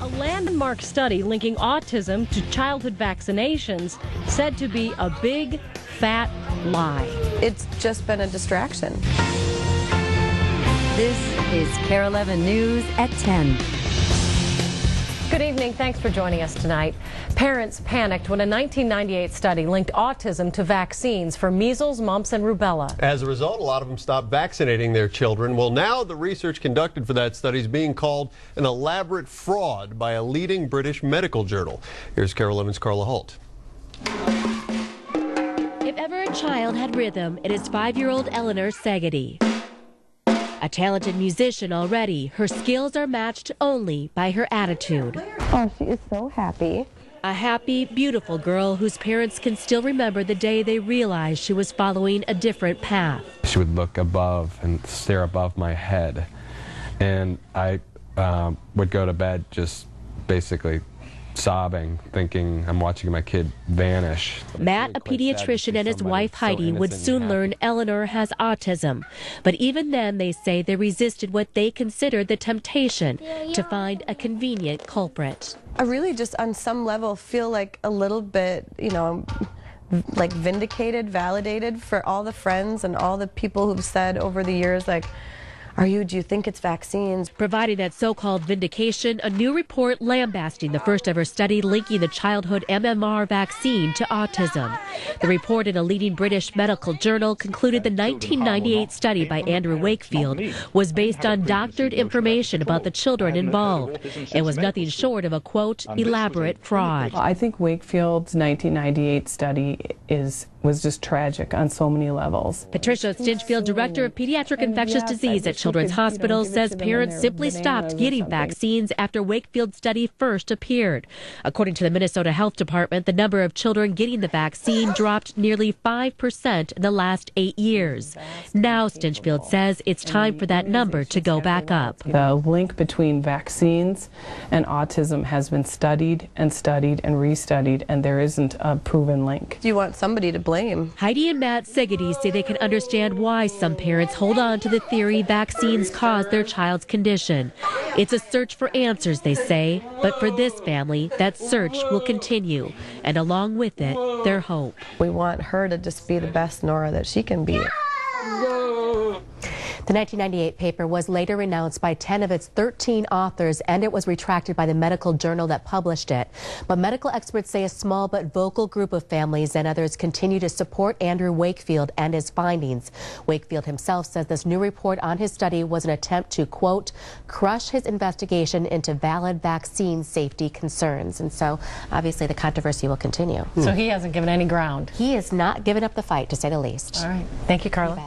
A landmark study linking autism to childhood vaccinations said to be a big, fat lie. It's just been a distraction. This is KARE 11 News at 10. Good evening. Thanks for joining us tonight. Parents panicked when a 1998 study linked autism to vaccines for measles, mumps, and rubella. As a result, a lot of them stopped vaccinating their children. Well, now the research conducted for that study is being called an elaborate fraud by a leading British medical journal. Here's KARE 11's Carla Holt. If ever a child had rhythm, it is 5-year-old Eleanor Segedy. A talented musician already, her skills are matched only by her attitude. Oh, she is so happy. A happy, beautiful girl whose parents can still remember the day they realized she was following a different path. She would look above and stare above my head, and I would go to bed just basically sobbing, thinking I'm watching my kid vanish. Matt, a pediatrician, and his wife Heidi would soon learn Eleanor has autism. But even then, they say they resisted what they considered the temptation to find a convenient culprit. I really just on some level feel like a little bit, like vindicated, validated for all the friends and all the people who've said over the years, like, do you think it's vaccines? Providing that so-called vindication, a new report lambasting the first ever study linking the childhood MMR vaccine to autism. The report in a leading British medical journal concluded the 1998 study by Andrew Wakefield was based on doctored information about the children involved and was nothing short of a, quote, elaborate fraud. I think Wakefield's 1998 study was just tragic on so many levels. Patsy Stinchfield, director of pediatric infectious disease at Children's Hospital, says parents simply stopped getting vaccines after Wakefield's study first appeared. According to the Minnesota Health Department, the number of children getting the vaccine dropped nearly 5% in the last 8 years. Now, Stinchfield says it's time for that number to go back up. The link between vaccines and autism has been studied and studied and restudied, and there isn't a proven link. You want somebody to blame. Heidi and Matt Segedy say they can understand why some parents hold on to the theory vaccines cause their child's condition. It's a search for answers, they say, but for this family, that search will continue, and along with it, their hope. We want her to just be the best Nora that she can be. The 1998 paper was later renounced by 10 of its 13 authors, and it was retracted by the medical journal that published it. But medical experts say a small but vocal group of families and others continue to support Andrew Wakefield and his findings. Wakefield himself says this new report on his study was an attempt to, quote, crush his investigation into valid vaccine safety concerns. And so, obviously, the controversy will continue. So he hasn't given any ground. He has not given up the fight, to say the least. All right. Thank you, Carla.